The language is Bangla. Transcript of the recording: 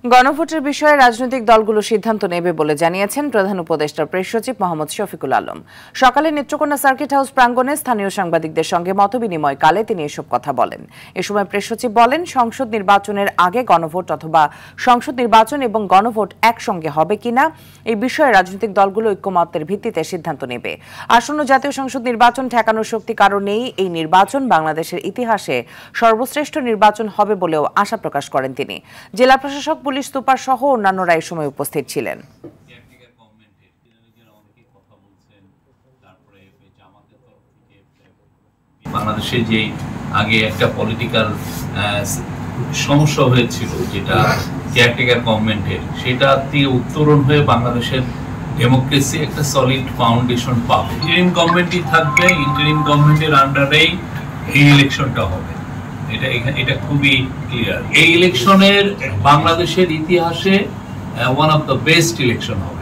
গণভোটের বিষয়ে রাজনৈতিক দলগুলো সিদ্ধান্ত নেবে বলে জানিয়েছেন প্রধান উপদেষ্টা প্রেস সচিব মোহাম্মদ শফিকুল আলম। সকালে নেত্রকোনা সার্কিট হাউস প্রাঙ্গণে স্থানীয় সাংবাদিকদের সঙ্গে মতবিনিময়কালে তিনি এসব কথা বলেন। এ সময় প্রেস সচিব বলেন, সংসদ নির্বাচনের আগে গণভোট অথবা সংসদ নির্বাচন এবং গণভোট একসঙ্গে হবে কিনা এই বিষয়ে রাজনৈতিক দলগুলো ঐক্যমত্যের ভিত্তিতে সিদ্ধান্ত নেবে। আসন্ন জাতীয় সংসদ নির্বাচন ঠেকানোর শক্তি কারো নেই। এই নির্বাচন বাংলাদেশের ইতিহাসে সর্বশ্রেষ্ঠ নির্বাচন হবে বলেও আশা প্রকাশ করেন তিনি। জেলা প্রশাসক, পুলিশ সুপার সহ অন্যান্যরা এই সময় উপস্থিত ছিলেন। বাংলাদেশে যে আগে একটা পলিটিক্যাল সমস্যা হয়েছিল, যেটা কেয়ারটেকার গভর্নমেন্টের, সেটা থেকে উত্তরণ হয়ে বাংলাদেশের ডেমোক্রেসি একটা সলিড ফাউন্ডেশন পাবে। ইন্টারিম গভর্নমেন্টই থাকবে, ইন্টারিম গভর্নমেন্টের আন্ডারেই এই ইলেকশনটা হবে। এটা খুবই ক্লিয়ার। এই ইলেকশনের বাংলাদেশের ইতিহাসে one of the best election হবে।